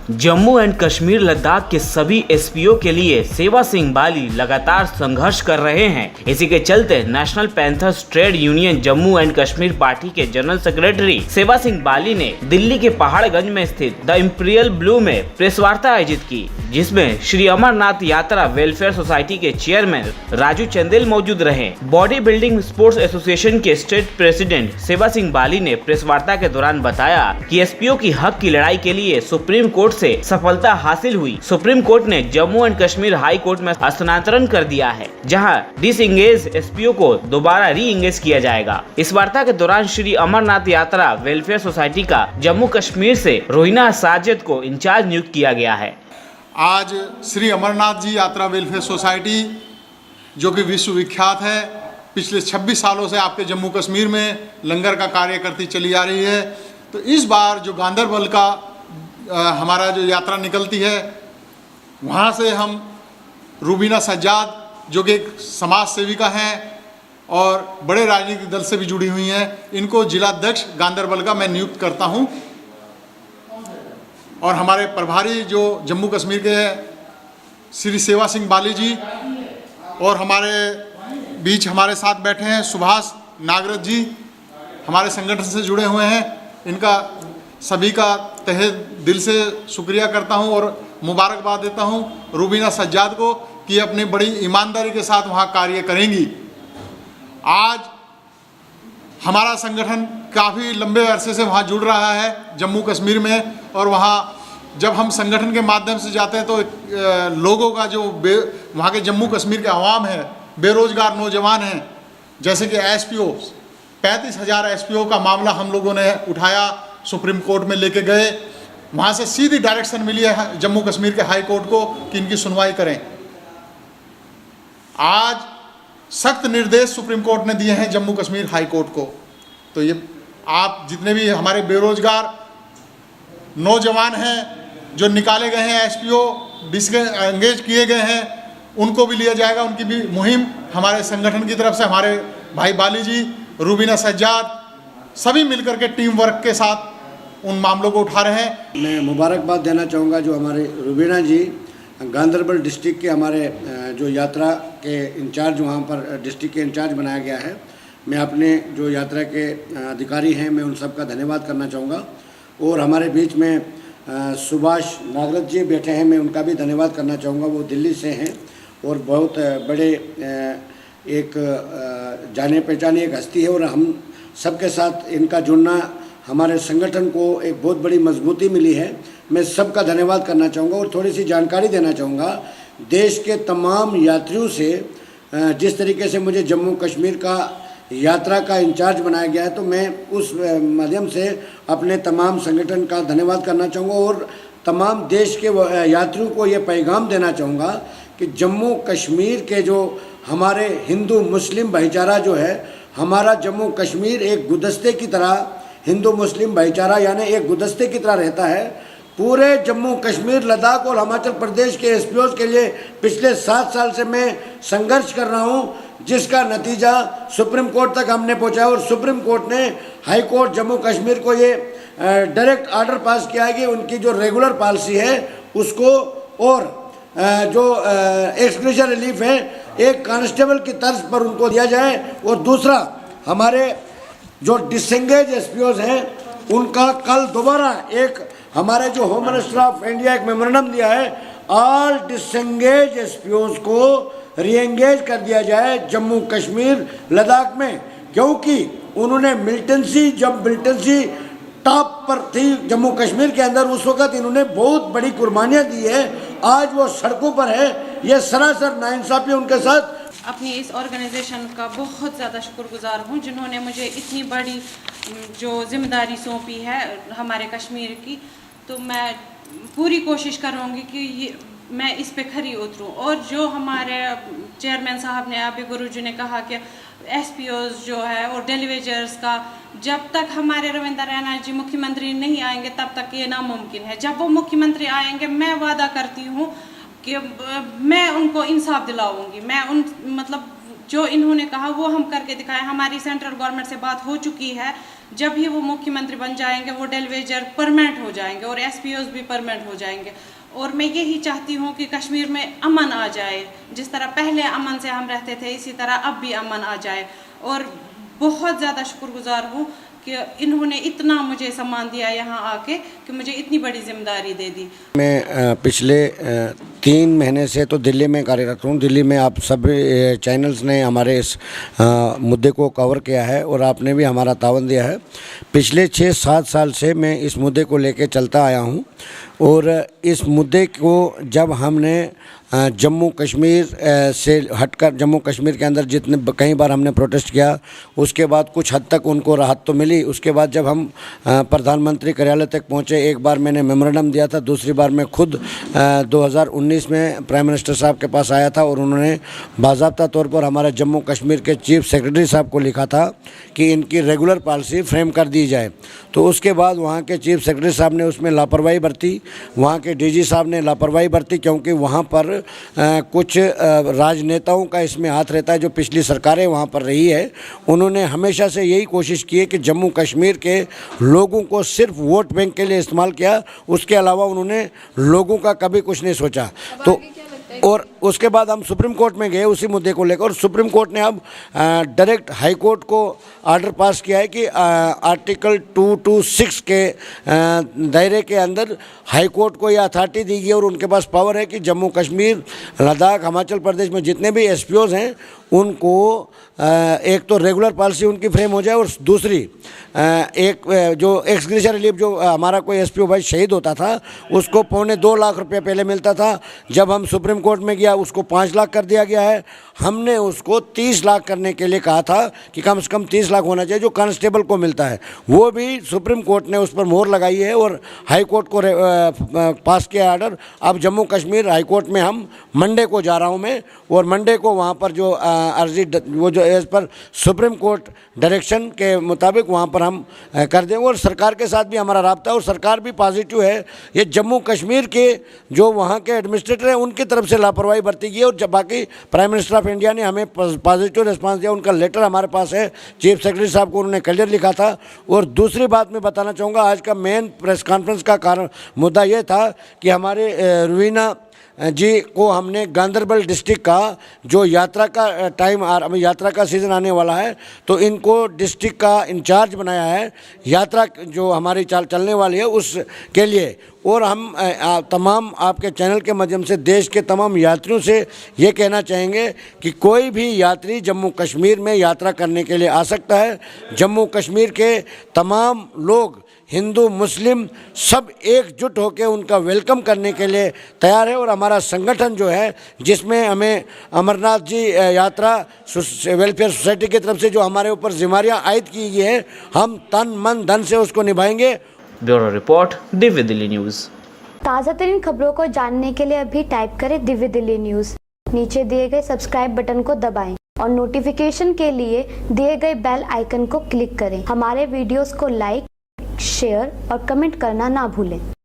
Jammu and Kashmir Ladakh के सभी SPO के लिए सेवा सिंह बाली लगातार संघर्ष कर रहे हैं। इसी के चलते national panthers trade union Jammu and Kashmir party के जनरल सेक्रेटरी सेवा सिंह बाली ने दिल्ली के पहाड़गंज में स्थित द इंपीरियल ब्लू में प्रेस वार्ता आयोजित की, जिसमें श्री अमरनाथ यात्रा वेलफेयर सोसाइटी के चेयरमैन राजू चंदेल मौजूद रहे। बॉडी बिल्डिंग स्पोर्ट्स एसोसिएशन के स्टेट प्रेसिडेंट सेवा सिंह बाली ने प्रेस वार्ता के दौरान बताया कि एसपीओ की हक की लड़ाई के लिए सुप्रीम कोर्ट से सफलता हासिल हुई। सुप्रीम कोर्ट ने Jammu and Kashmir high court में हस्तांतरण कर दिया है, जहां डिसएंगेज एसपीओ को दोबारा री एंगेज किया जाएगा। इस वार्ता के दौरान श्री अमरनाथ यात्रा वेलफेयर सोसाइटी का जम्मू कश्मीर से रोहिना साजिद को इंचार्ज नियुक्त किया गया है। आज श्री अमरनाथ जी यात्रा वेलफेयर सोसाइटी जो कि विश्व विख्यात है, पिछले 26 सालों से आपके जम्मू कश्मीर में लंगर का कार्य करती चली आ रही है। तो इस बार जो गांदरबल का हमारा जो यात्रा निकलती है, वहाँ से हम रूबीना सज्जाद जो कि एक समाज सेविका हैं और बड़े राजनीतिक दल से भी जुड़ी हुई हैं, इनको जिलाध्यक्ष गांदरबल का मैं नियुक्त करता हूँ। और हमारे प्रभारी जो जम्मू कश्मीर के श्री सेवा सिंह बाली जी और हमारे बीच हमारे साथ बैठे हैं सुभाष नागरथ जी, हमारे संगठन से जुड़े हुए हैं। इनका सभी का तहे दिल से शुक्रिया करता हूं और मुबारकबाद देता हूं रूबीना सज्जाद को कि अपनी बड़ी ईमानदारी के साथ वहां कार्य करेंगी। आज हमारा संगठन काफ़ी लंबे अरसे से वहाँ जुड़ रहा है जम्मू कश्मीर में, और वहाँ जब हम संगठन के माध्यम से जाते हैं तो लोगों का जो वहाँ के जम्मू कश्मीर के अवाम है, बेरोजगार नौजवान हैं, जैसे कि एसपीओ 35,000 एसपीओ का मामला हम लोगों ने उठाया, सुप्रीम कोर्ट में लेके गए। वहाँ से सीधी डायरेक्शन मिली है जम्मू कश्मीर के हाई कोर्ट को कि इनकी सुनवाई करें। आज सख्त निर्देश सुप्रीम कोर्ट ने दिए हैं जम्मू कश्मीर हाई कोर्ट को। तो ये आप जितने भी हमारे बेरोजगार नौजवान हैं जो निकाले गए हैं, एसपीओ डिसएंगेज किए गए हैं, उनको भी लिया जाएगा। उनकी भी मुहिम हमारे संगठन की तरफ से हमारे भाई बाली जी, रूबीना सज्जाद सभी मिलकर के टीम वर्क के साथ उन मामलों को उठा रहे हैं। मैं मुबारकबाद देना चाहूँगा जो हमारे रूबीना जी गांदरबल डिस्ट्रिक्ट के हमारे जो यात्रा के इंचार्ज, वहाँ पर डिस्ट्रिक्ट के इंचार्ज बनाया गया है। मैं अपने जो यात्रा के अधिकारी हैं, मैं उन सब का धन्यवाद करना चाहूँगा। और हमारे बीच में सुभाष नागरथ जी बैठे हैं, मैं उनका भी धन्यवाद करना चाहूँगा। वो दिल्ली से हैं और बहुत बड़े एक जाने पहचाने एक हस्ती है, और हम सबके साथ इनका जुड़ना हमारे संगठन को एक बहुत बड़ी मजबूती मिली है। मैं सबका धन्यवाद करना चाहूँगा और थोड़ी सी जानकारी देना चाहूँगा देश के तमाम यात्रियों से। जिस तरीके से मुझे जम्मू कश्मीर का यात्रा का इंचार्ज बनाया गया है, तो मैं उस माध्यम से अपने तमाम संगठन का धन्यवाद करना चाहूँगा और तमाम देश के यात्रियों को ये पैगाम देना चाहूँगा कि जम्मू कश्मीर के जो हमारे हिंदू मुस्लिम भाईचारा जो है, हमारा जम्मू कश्मीर एक गुलदस्ते की तरह, हिंदू मुस्लिम भाईचारा यानी एक गुलदस्ते की तरह रहता है। पूरे जम्मू कश्मीर, लद्दाख और हिमाचल प्रदेश के एसपीओ के लिए पिछले 7 साल से मैं संघर्ष कर रहा हूँ, जिसका नतीजा सुप्रीम कोर्ट तक हमने पहुँचाया और सुप्रीम कोर्ट ने हाई कोर्ट जम्मू कश्मीर को ये डायरेक्ट ऑर्डर पास किया है कि उनकी जो रेगुलर पॉलिसी है उसको, और जो एक्सक्लूजन रिलीफ है, एक कांस्टेबल की तर्ज पर उनको दिया जाए। और दूसरा, हमारे जो डिसएंगेज एसपीओज हैं उनका कल दोबारा एक हमारे जो होम मिनिस्टर ऑफ इंडिया एक मेमोरेंडम दिया है, ऑल डिसएंगेज एसपीओज को रीएंगेज कर दिया जाए जम्मू कश्मीर लद्दाख में, क्योंकि उन्होंने मिलिटेंसी, जब मिलिटेंसी टॉप पर थी जम्मू कश्मीर के अंदर, उस वक्त इन्होंने बहुत बड़ी कुर्बानियाँ दी है। आज वो सड़कों पर है। ये सरासर नाइंसाफ़ी उनके साथ। अपनी इस ऑर्गेनाइजेशन का बहुत ज़्यादा शुक्रगुजार हूँ जिन्होंने मुझे इतनी बड़ी जो जिम्मेदारी सौंपी है हमारे कश्मीर की। तो मैं पूरी कोशिश करूँगी कि मैं इस पे खरी उतरूँ। और जो हमारे चेयरमैन साहब ने, अभी गुरुजी ने कहा कि एसपीओज जो है और डेलीवेजर्स का, जब तक हमारे रविंद्र रैना जी मुख्यमंत्री नहीं आएंगे तब तक ये नामुमकिन है। जब वो मुख्यमंत्री आएंगे, मैं वादा करती हूँ कि मैं उनको इंसाफ दिलाऊंगी। मैं जो इन्होंने कहा वो हम करके दिखाएं। हमारी सेंट्रल गवर्नमेंट से बात हो चुकी है, जब भी वो मुख्यमंत्री बन जाएंगे वो डेलीवेजर परमानेंट हो जाएंगे और एसपीओज भी परमानेंट हो जाएंगे। और मैं यही चाहती हूँ कि कश्मीर में अमन आ जाए, जिस तरह पहले अमन से हम रहते थे इसी तरह अब भी अमन आ जाए। और बहुत ज़्यादा शुक्रगुजार हूँ कि इन्होंने इतना मुझे सम्मान दिया यहाँ आके, कि मुझे इतनी बड़ी जिम्मेदारी दे दी। मैं पिछले 3 महीने से तो दिल्ली में कार्यरत हूँ। दिल्ली में आप सभी चैनल्स ने हमारे इस मुद्दे को कवर किया है और आपने भी हमारा तावन दिया है। पिछले 6-7 साल से मैं इस मुद्दे को लेकर चलता आया हूँ और इस मुद्दे को जब हमने जम्मू कश्मीर से हटकर जम्मू कश्मीर के अंदर जितने कई बार हमने प्रोटेस्ट किया, उसके बाद कुछ हद तक उनको राहत तो मिली। उसके बाद जब हम प्रधानमंत्री कार्यालय तक पहुंचे, एक बार मैंने मेमोरेंडम दिया था, दूसरी बार मैं खुद 2019 में प्राइम मिनिस्टर साहब के पास आया था और उन्होंने बाज़ाब्ता तौर पर हमारे जम्मू कश्मीर के चीफ सेक्रेटरी साहब को लिखा था कि इनकी रेगुलर पॉलिसी फ्रेम कर दी जाए। तो उसके बाद वहाँ के चीफ सेक्रेटरी साहब ने उसमें लापरवाही बरती, वहाँ के डीजी साहब ने लापरवाही बरती, क्योंकि वहाँ पर कुछ राजनेताओं का इसमें हाथ रहता है। जो पिछली सरकारें वहाँ पर रही है, उन्होंने हमेशा से यही कोशिश की है कि जम्मू कश्मीर के लोगों को सिर्फ वोट बैंक के लिए इस्तेमाल किया, उसके अलावा उन्होंने लोगों का कभी कुछ नहीं सोचा। तो और उसके बाद हम सुप्रीम कोर्ट में गए उसी मुद्दे को लेकर, और सुप्रीम कोर्ट ने अब डायरेक्ट हाई कोर्ट को ऑर्डर पास किया है कि आर्टिकल 226 के दायरे के अंदर हाई कोर्ट को यह अथॉरिटी दी गई और उनके पास पावर है कि जम्मू कश्मीर, लद्दाख, हिमाचल प्रदेश में जितने भी एसपीओज हैं उनको एक तो रेगुलर पॉलिसी उनकी फ्रेम हो जाए और दूसरी एक जो एक्सग्रेशन रिलीफ, जो हमारा कोई एसपीओ भाई शहीद होता था उसको 2.25 लाख रुपये पहले मिलता था, जब हम सुप्रीम कोर्ट में गया उसको 5 लाख कर दिया गया है। हमने उसको 30 लाख करने के लिए कहा था कि कम से कम 30 लाख होना चाहिए जो कांस्टेबल को मिलता है। वो भी सुप्रीम कोर्ट ने उस पर मोहर लगाई है और हाई कोर्ट को पास किया ऑर्डर। अब जम्मू कश्मीर हाई कोर्ट में हम मंडे को जा रहा हूँ मैं, और मंडे को वहाँ पर जो अर्जी वो जो as per supreme court direction के मुताबिक वहाँ पर हम कर देंगे। और सरकार के साथ भी हमारा राब्ता है और सरकार भी पॉजिटिव है। ये जम्मू कश्मीर के जो वहाँ के एडमिनिस्ट्रेटर हैं उनकी तरफ से लापरवाही बरती गई, और जब बाकी प्राइम मिनिस्टर ऑफ इंडिया ने हमें पॉजिटिव रिस्पांस दिया, उनका लेटर हमारे पास है, चीफ सेक्रेटरी साहब को उन्होंने क्लियर लिखा था। और दूसरी बात मैं बताना चाहूँगा, आज का मेन प्रेस कॉन्फ्रेंस का कारण मुद्दा ये था कि हमारे रुवीना जी को हमने गांदरबल डिस्ट्रिक्ट का जो यात्रा का यात्रा का सीज़न आने वाला है, तो इनको डिस्ट्रिक्ट का इंचार्ज बनाया है यात्रा जो हमारी चलने वाली है उसके लिए। और हम तमाम आपके चैनल के माध्यम से देश के तमाम यात्रियों से ये कहना चाहेंगे कि कोई भी यात्री जम्मू कश्मीर में यात्रा करने के लिए आ सकता है। जम्मू कश्मीर के तमाम लोग, हिंदू मुस्लिम, सब एकजुट होकर उनका वेलकम करने के लिए तैयार है। और हमारा संगठन जो है, जिसमें हमें अमरनाथ जी यात्रा वेलफेयर सोसाइटी की तरफ से जो हमारे ऊपर जिम्मेदारियां आयद की गई है, हम तन मन धन से उसको निभाएंगे। Bureau report, Divya Delhi news. ताज़ा तरीन खबरों को जानने के लिए अभी टाइप करें दिव्य दिल्ली न्यूज़। नीचे दिए गए सब्सक्राइब बटन को दबाएं और नोटिफिकेशन के लिए दिए गए बेल आइकन को क्लिक करें। हमारे वीडियोस को लाइक, शेयर और कमेंट करना ना भूलें।